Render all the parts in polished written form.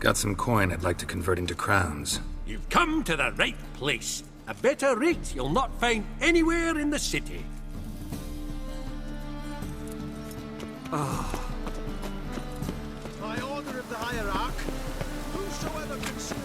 Got some coin I'd like to convert into crowns. You've come to the right place. A better rate you'll not find anywhere in the city. By order of the hierarch, whosoever can serve.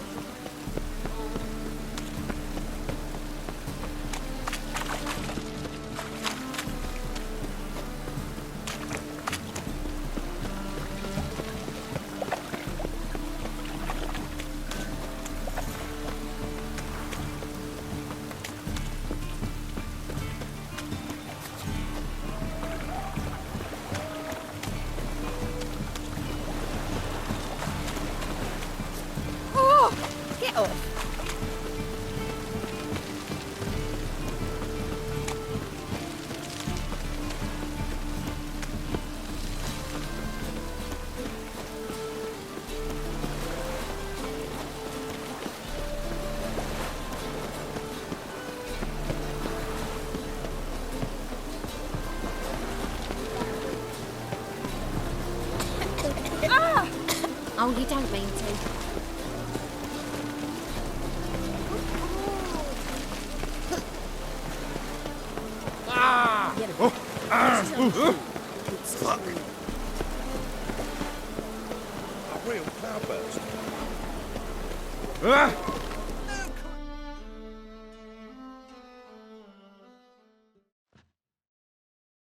Get off. Ah! Oh, you don't mean to. Fuck. A real cloudburst.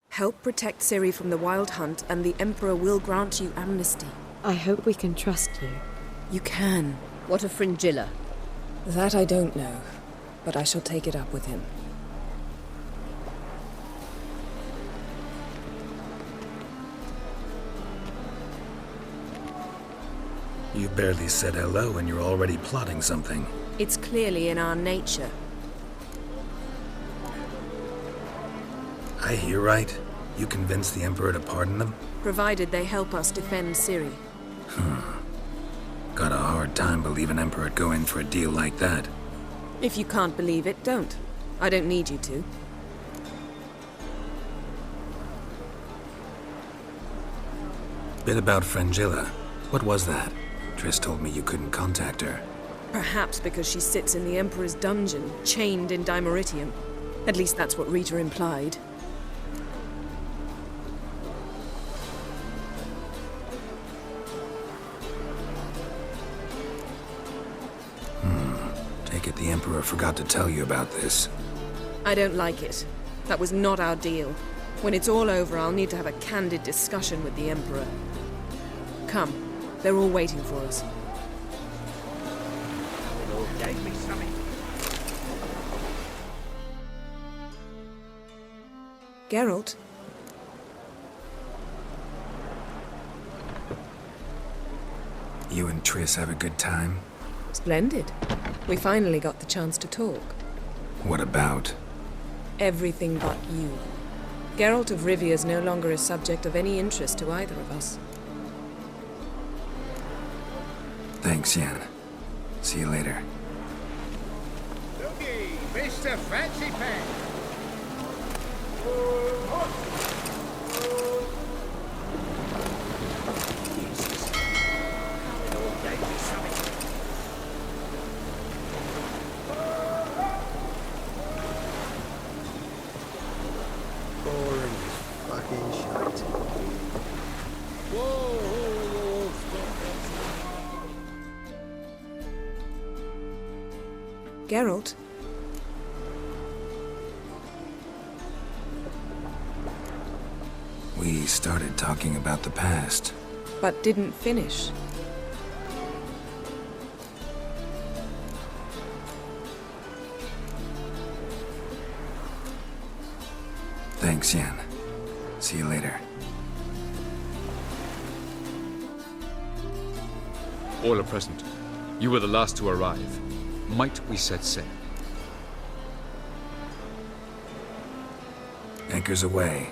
Help protect Ciri from the Wild Hunt, and the Emperor will grant you amnesty. I hope we can trust you. You can. What a fringilla. That I don't know, but I shall take it up with him. You barely said hello and you're already plotting something. It's clearly in our nature. I hear right? You convinced the Emperor to pardon them? Provided they help us defend Ciri. Got a hard time believing Emperor'd go in for a deal like that. If you can't believe it, don't. I don't need you to. Bit about Frangilla. What was that? Triss told me you couldn't contact her. Perhaps because she sits in the Emperor's dungeon, chained in Dimeritium. At least that's what Rita implied. Take it the Emperor forgot to tell you about this. I don't like it. That was not our deal. When it's all over, I'll need to have a candid discussion with the Emperor. Come. They're all waiting for us. Gave me something. Geralt? You and Triss have a good time? Splendid. We finally got the chance to talk. What about? Everything but you. Geralt of Rivia is no longer a subject of any interest to either of us. Thanks, Yen. See you later. Looky, Mr. Fancy Pants. Gave me something. Boring fucking shite. Whoa, Geralt? We started talking about the past. But didn't finish. Thanks, Yen. See you later. All are present. You were the last to arrive. Might we set sail? Anchors away.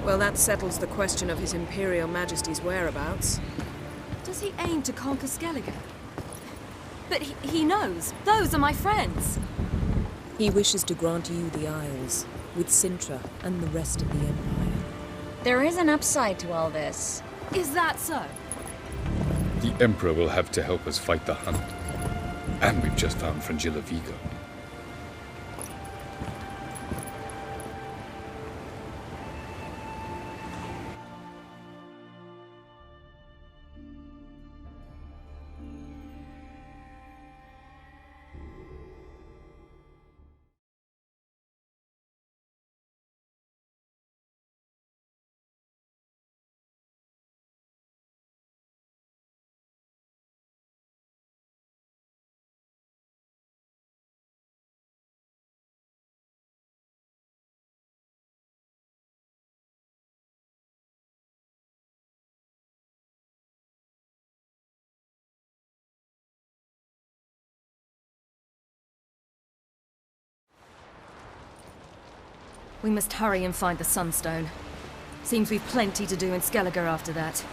Well, that settles the question of His Imperial Majesty's whereabouts. Does he aim to conquer Skellige? But he knows. Those are my friends. He wishes to grant you the Isles, with Sintra and the rest of the Empire. There is an upside to all this. Is that so? The Emperor will have to help us fight the Hunt. And we've just found Frangilla Vigo. We must hurry and find the Sunstone. Seems we've plenty to do in Skellige after that.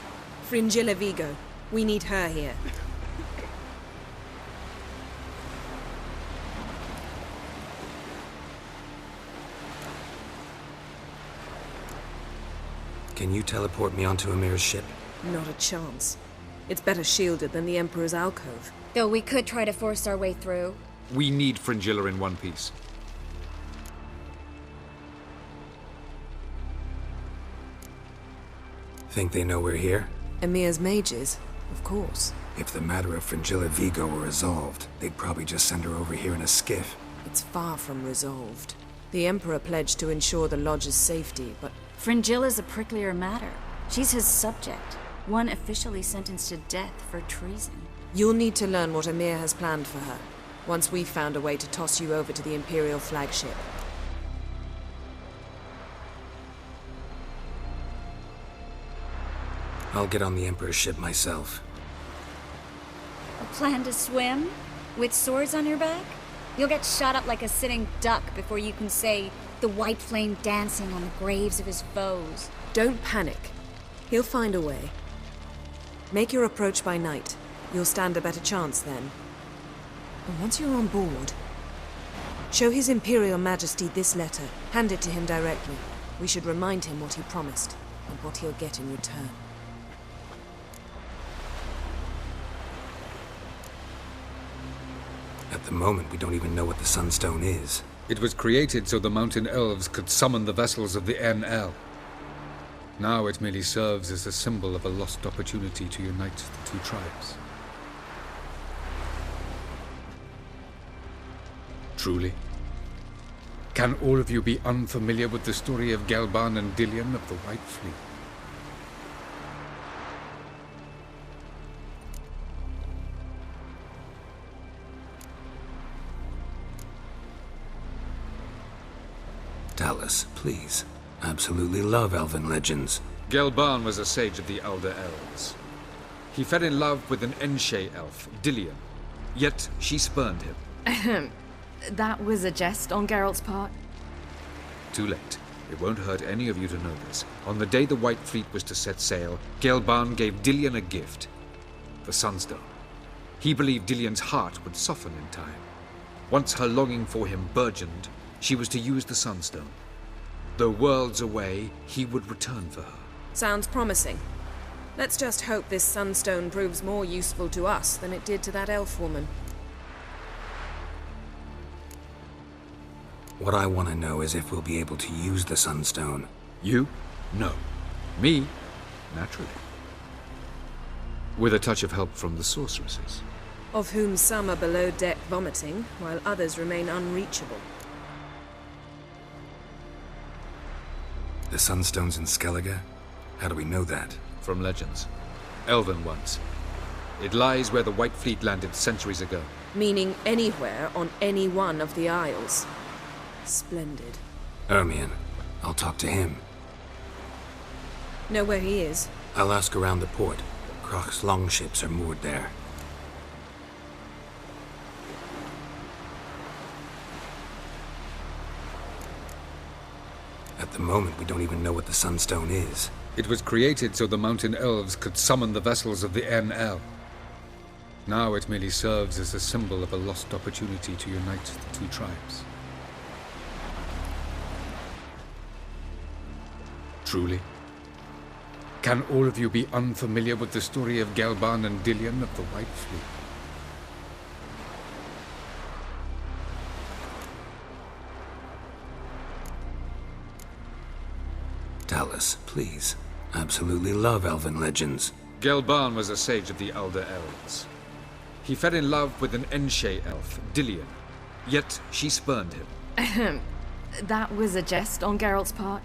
Fringilla Vigo. We need her here. Can you teleport me onto Amir's ship? Not a chance. It's better shielded than the Emperor's alcove. Though we could try to force our way through. We need Fringilla in one piece. Think they know we're here? Emir's mages, of course. If the matter of Fringilla Vigo were resolved, they'd probably just send her over here in a skiff. It's far from resolved. The Emperor pledged to ensure the Lodge's safety, but Fringilla's a pricklier matter. She's his subject, one officially sentenced to death for treason. you'll need to learn what Emir has planned for her, once we've found a way to toss you over to the Imperial flagship. I'll get on the Emperor's ship myself. A plan to swim? With swords on your back? You'll get shot up like a sitting duck before you can say the white flame dancing on the graves of his foes. Don't panic. He'll find a way. Make your approach by night. You'll stand a better chance then. And once you're on board, show His Imperial Majesty this letter. Hand it to him directly. We should remind him what he promised, and what he'll get in return. At the moment, we don't even know what the Sunstone is. It was created so the mountain elves could summon the vessels of the NL. Now it merely serves as a symbol of a lost opportunity to unite the two tribes. Truly? Can all of you be unfamiliar with the story of Gelban and Dillion of the White Fleet? Tell us, please. Absolutely love elven legends. Gelban was a sage of the Elder Elves. He fell in love with an Enshe elf, Dillion, yet she spurned him. That was a jest on Geralt's part. Too late. It won't hurt any of you to know this. On the day the White Fleet was to set sail, Gelban gave Dillion a gift. The Sunstone. He believed Dillion's heart would soften in time. Once her longing for him burgeoned, she was to use the Sunstone. Though worlds away, he would return for her. Sounds promising. Let's just hope this Sunstone proves more useful to us than it did to that elf woman. What I want to know is if we'll be able to use the Sunstone. You? No. Me? Naturally. With a touch of help from the sorceresses. Of whom some are below deck vomiting, while others remain unreachable. The Sunstone's in Skellige? How do we know that? From legends. Elven ones. It lies where the White Fleet landed centuries ago. Meaning anywhere on any one of the Isles. Splendid. Ermion. I'll talk to him. Know where he is? I'll ask around the port. Croc's longships are moored there. At the moment, we don't even know what the Sunstone is. It was created so the mountain elves could summon the vessels of the NL. Now it merely serves as a symbol of a lost opportunity to unite the two tribes. Truly? Can all of you be unfamiliar with the story of Gelban and Dillion of the White Fleet? Tell us, please. I absolutely love elven legends. Gelban was a sage of the Elder Elves. He fell in love with an Enshe elf, Dillion, yet she spurned him. That was a jest on Geralt's part.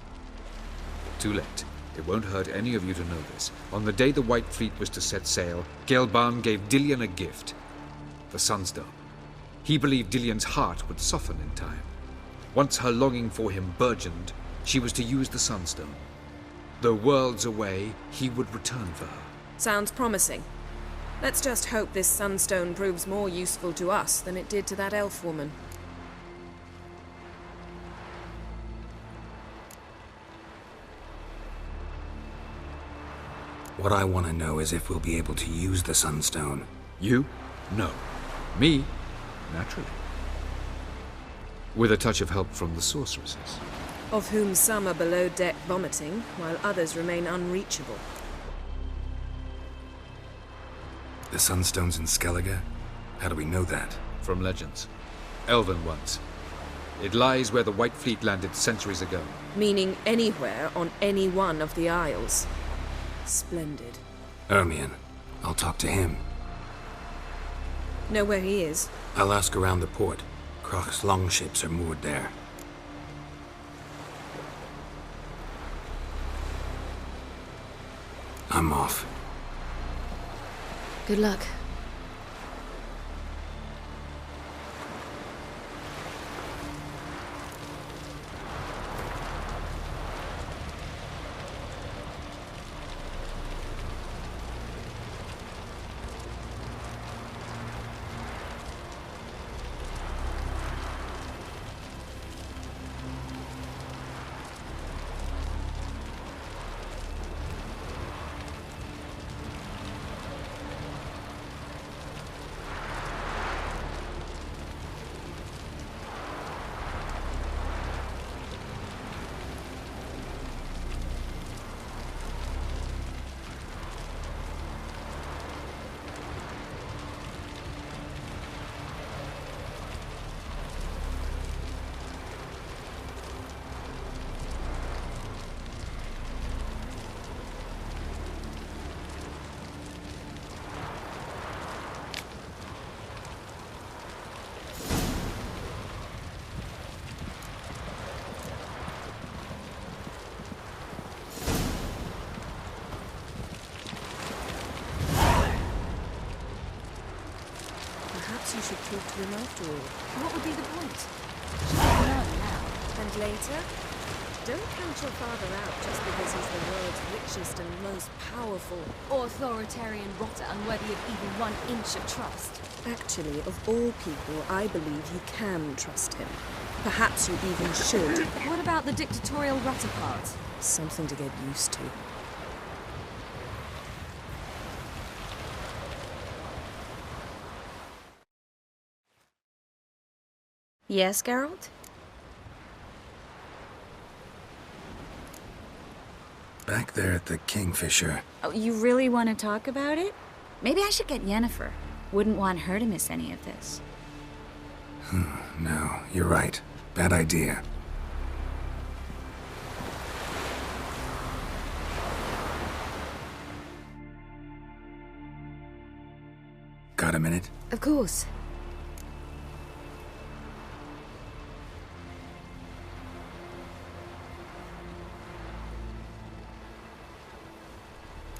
Too late. It won't hurt any of you to know this. On the day the White Fleet was to set sail, Gelban gave Dillion a gift. The Sunstone. He believed Dillion's heart would soften in time. Once her longing for him burgeoned, she was to use the Sunstone. Though worlds away, he would return for her. Sounds promising. Let's just hope this Sunstone proves more useful to us than it did to that elf woman. What I want to know is if we'll be able to use the Sunstone. You? No. Me? Naturally. With a touch of help from the sorceresses. Of whom some are below deck vomiting, while others remain unreachable. The Sunstone's in Skellige? How do we know that? From legends. Elven ones. It lies where the White Fleet landed centuries ago. Meaning anywhere on any one of the Isles. Splendid. Ermion. I'll talk to him. Know where he is? I'll ask around the port. Croc's longships are moored there. I'm off. Good luck. Perhaps you should talk to him after all. What would be the point? And later? Don't count your father out just because he's the world's richest and most powerful. Authoritarian rotter unworthy of even 1 inch of trust. Actually, of all people, I believe you can trust him. Perhaps you even should. What about the dictatorial rotter part? Something to get used to. Yes, Geralt? Back there at the Kingfisher. Oh, you really want to talk about it? Maybe I should get Yennefer. Wouldn't want her to miss any of this. No, you're right. Bad idea. Got a minute? Of course.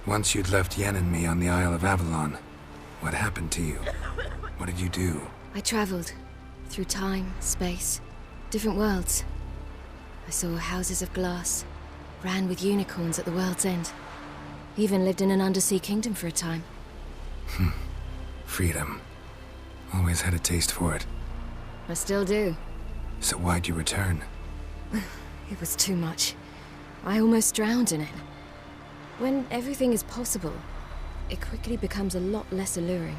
Once you'd left Yen and me on the Isle of Avalon, what happened to you? What did you do? I traveled through time, space, different worlds. I saw houses of glass, ran with unicorns at the world's end. Even lived in an undersea kingdom for a time. Freedom. Always had a taste for it. I still do. So why'd you return? It was too much. I almost drowned in it. When everything is possible, it quickly becomes a lot less alluring.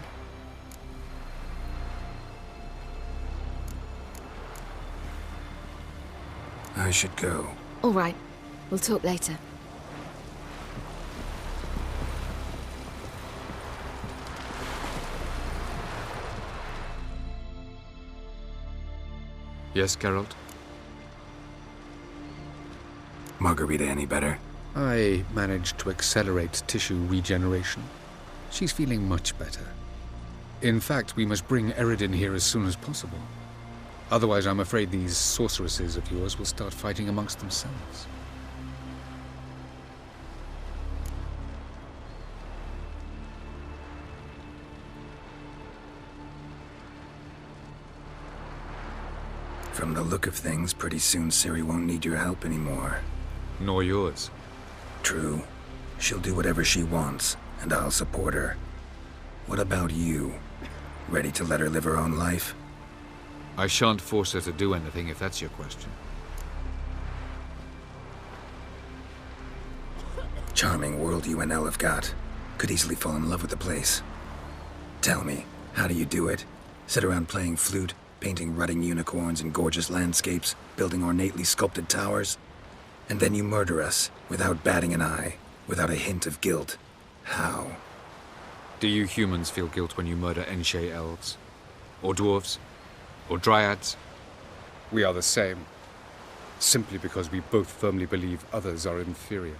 I should go. All right. We'll talk later. Yes, Geralt? Margarita any better? I managed to accelerate tissue regeneration. She's feeling much better. In fact, we must bring Eredin here as soon as possible. Otherwise, I'm afraid these sorceresses of yours will start fighting amongst themselves. From the look of things, pretty soon Ciri won't need your help anymore. Nor yours. True. She'll do whatever she wants, and I'll support her. What about you? Ready to let her live her own life? I shan't force her to do anything, if that's your question. Charming world you and Elle have got. Could easily fall in love with the place. Tell me, how do you do it? Sit around playing flute, painting rutting unicorns and gorgeous landscapes, building ornately sculpted towers? And then you murder us, without batting an eye, without a hint of guilt. How? Do you humans feel guilt when you murder Enshe elves? Or dwarves? Or dryads? We are the same. Simply because we both firmly believe others are inferior.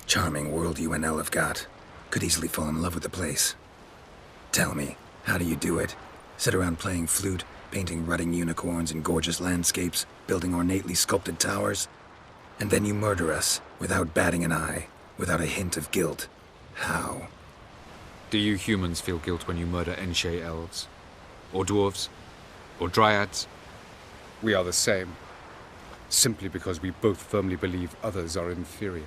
Charming world you and Elle have got. Could easily fall in love with the place. Tell me, how do you do it? Sit around playing flute, painting rutting unicorns and gorgeous landscapes, building ornately sculpted towers? And then you murder us, without batting an eye, without a hint of guilt. How? Do you humans feel guilt when you murder Enshe elves? Or dwarves? Or dryads? We are the same. Simply because we both firmly believe others are inferior.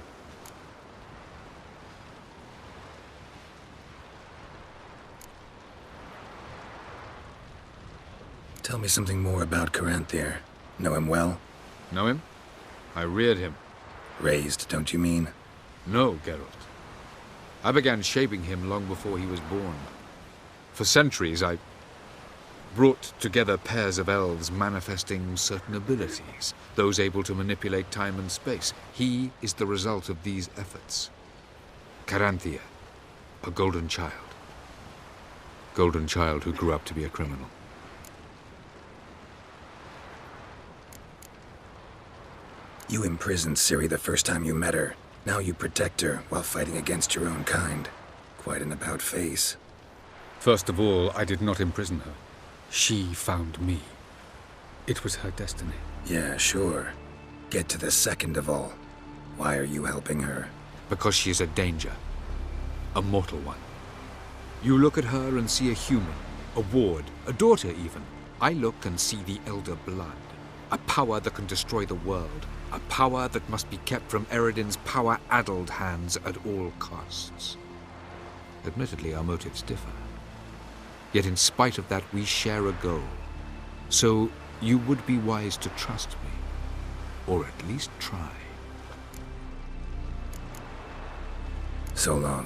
Tell me something more about Caranthier. Know him well? Know him? I reared him. Raised, don't you mean? No, Geralt. I began shaping him long before he was born. For centuries, I brought together pairs of elves manifesting certain abilities, those able to manipulate time and space. He is the result of these efforts. Caranthier, a golden child. Golden child who grew up to be a criminal. You imprisoned Ciri the first time you met her. Now you protect her while fighting against your own kind. Quite an about-face. First of all, I did not imprison her. She found me. It was her destiny. Yeah, sure. Get to the second of all. Why are you helping her? Because she is a danger. A mortal one. You look at her and see a human, a ward, a daughter even. I look and see the Elder Blood. A power that can destroy the world. A power that must be kept from Eredin's power-addled hands at all costs. Admittedly, our motives differ. Yet in spite of that, we share a goal. So you would be wise to trust me. Or at least try. So long.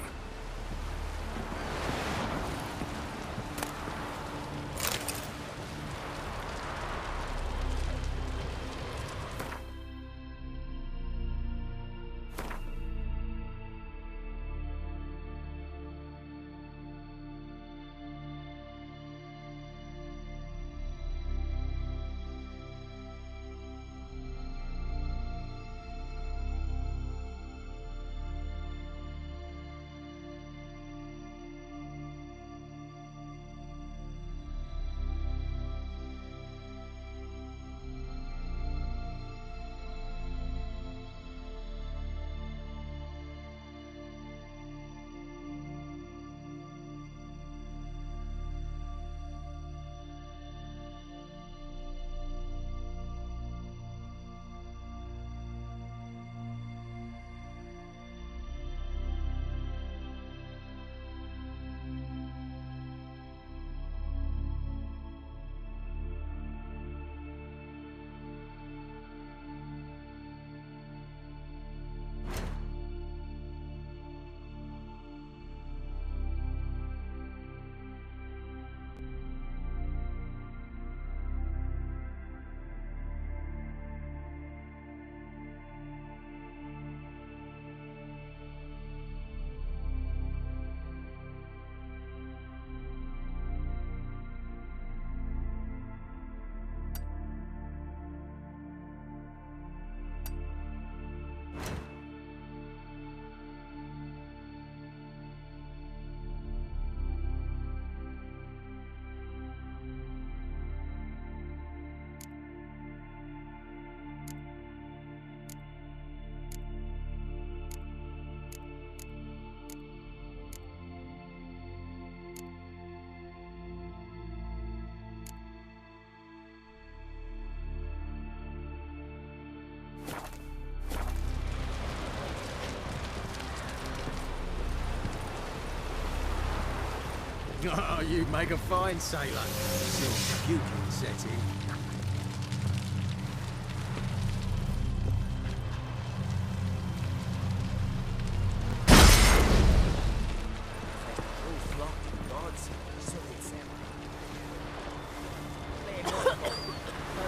Oh, you'd make a fine sailor. Some puking set in.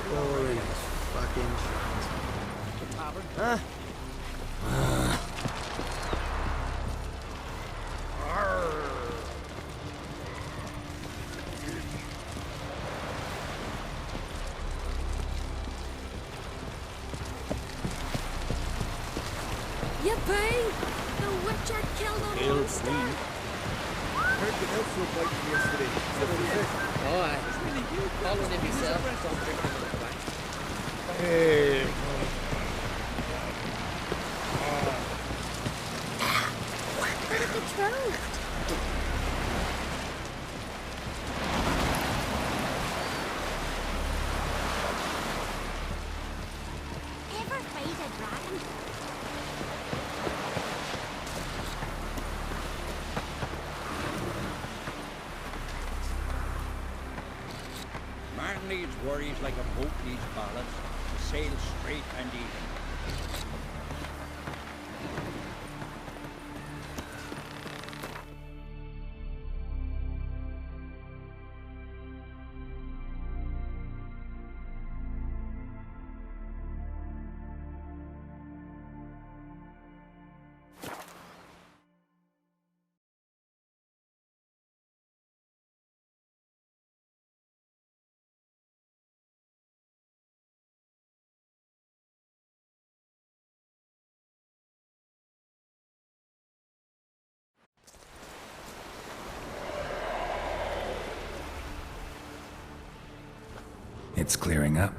Boring as fucking shit. Huh? Yippee! The witch had killed a monster! Heard the elf were waiting yesterday. Oh, aye. Following him myself, don't drink him on the way. Hey. We're betrothed! Ever fight a dragon? Man needs worries like a boat needs ballast, to sail straight and even. It's clearing up.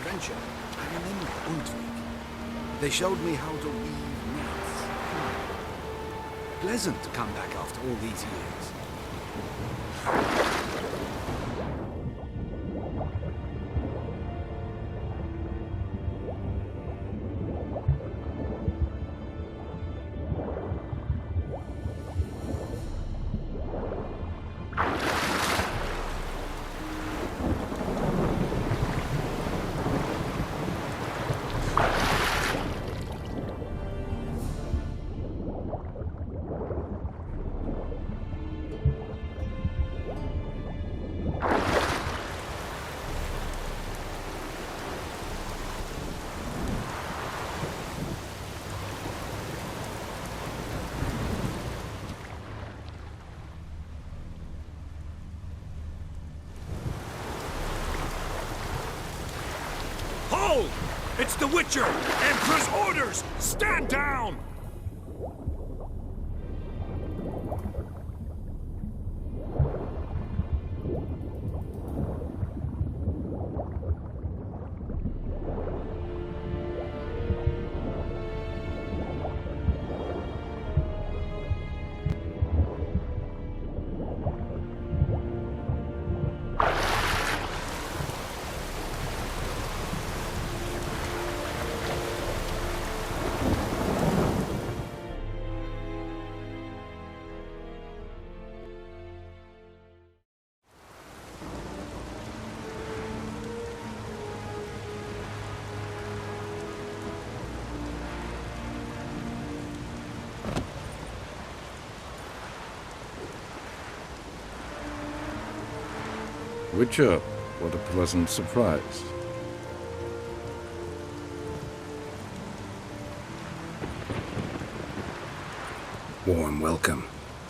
adventure, I remember Untwig. They showed me how to weave nets. Pleasant to come back after all these years. Hold! It's the Witcher! Emperor's orders! Stand down! Witcher, what a pleasant surprise. Warm welcome.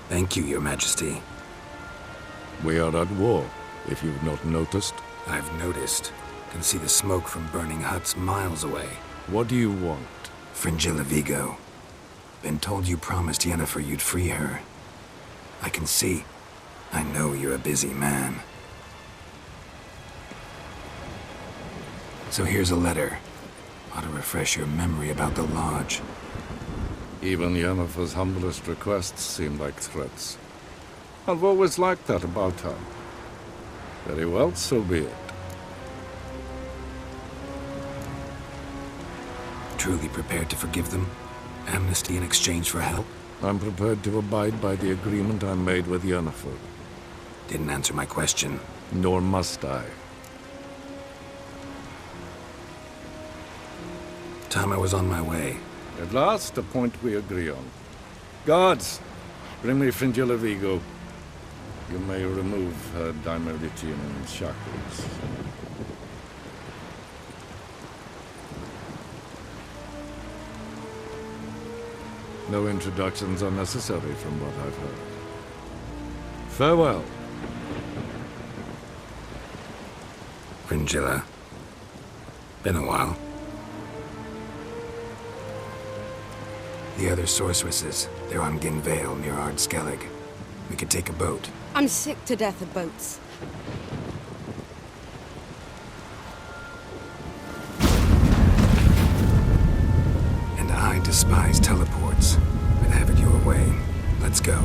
Thank you, Your Majesty. We are at war, if you've not noticed. I've noticed. Can see the smoke from burning huts miles away. What do you want? Fringilla Vigo. Been told you promised Yennefer you'd free her. I can see. I know you're a busy man. So here's a letter. Ought to refresh your memory about the Lodge. Even Yennefer's humblest requests seem like threats. I've always liked that about her. Very well, so be it. Truly prepared to forgive them? Amnesty in exchange for help? I'm prepared to abide by the agreement I made with Yennefer. Didn't answer my question. Nor must I. Time I was on my way. At last, a point we agree on. Guards, bring me Fringilla Vigo. You may remove her Daimleritian shackles. No introductions are necessary from what I've heard. Farewell. Fringilla. Been a while. The other sorceresses, they're on Ginvale near Ardskellig. We could take a boat. I'm sick to death of boats. And I despise teleports. But have it your way. Let's go.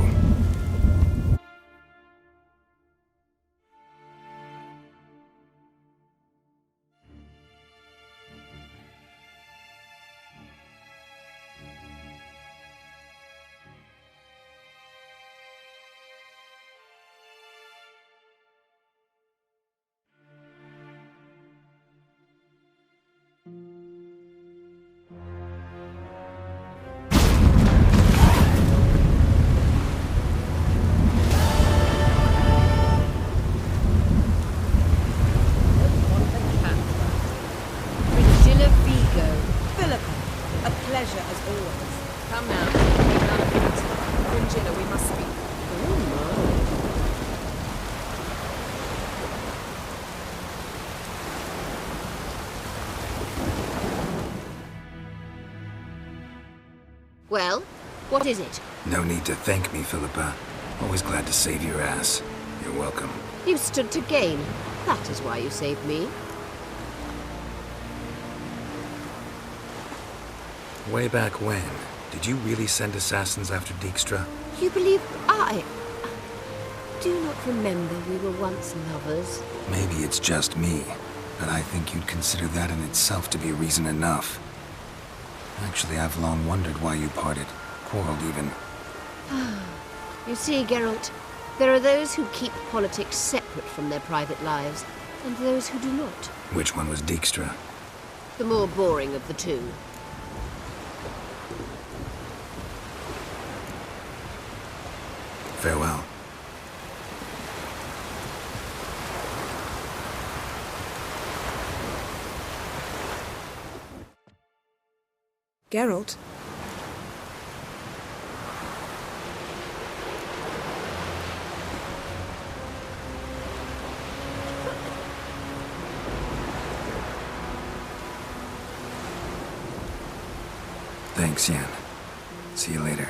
Well, what is it? No need to thank me, Philippa. Always glad to save your ass. You're welcome. You stood to gain. That is why you saved me. Way back when, did you really send assassins after Dijkstra? You believe I... Do you not remember we were once lovers? Maybe it's just me, but I think you'd consider that in itself to be reason enough. Actually, I've long wondered why you parted. Quarreled even. You see, Geralt, there are those who keep politics separate from their private lives, and those who do not. Which one was Dijkstra? The more boring of the two. Farewell. Geralt? Thanks, Yen. See you later.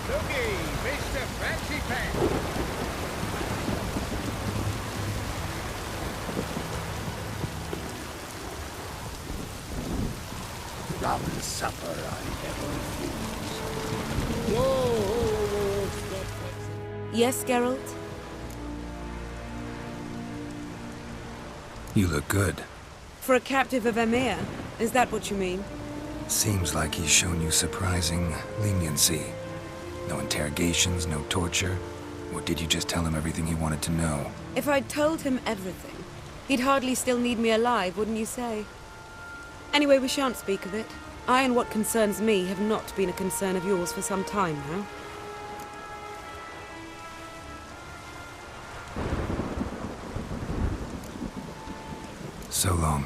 Looky, Mr. Fancy Pants. Robin's supper I never refuse. Whoa, step it. Yes, Geralt? You look good. For a captive of Emir, is that what you mean? Seems like he's shown you surprising leniency. No interrogations, no torture. Or did you just tell him everything he wanted to know? If I'd told him everything, he'd hardly still need me alive, wouldn't you say? Anyway, we shan't speak of it. I and what concerns me have not been a concern of yours for some time now. So long.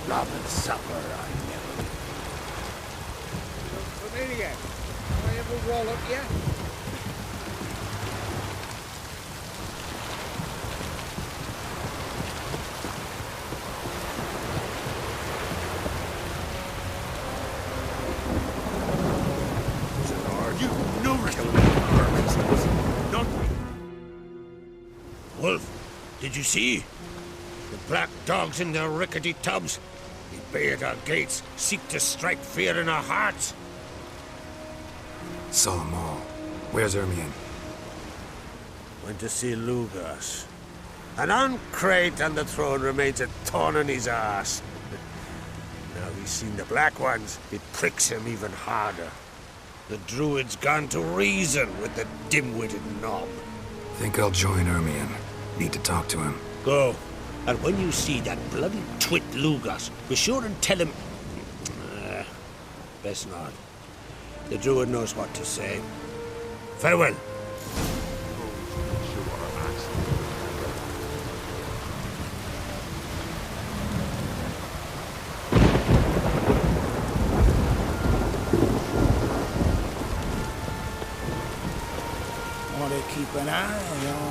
Robin's supper I never Familiar. I ever roll up yet? You no None. Wolf, did you see? The black dogs in their rickety tubs. They bay at our gates, seek to strike fear in our hearts. Saw 'em all. Where's Ermion? Went to see Lugas. An uncrate on the throne remains a thorn in his ass. Now he's seen the Black Ones, it pricks him even harder. The Druid's gone to reason with the dim-witted knob. Think I'll join Ermion. Need to talk to him. Go. And when you see that bloody twit Lugas, be sure and tell him... best not. The Druid knows what to say. Farewell. want to keep an eye on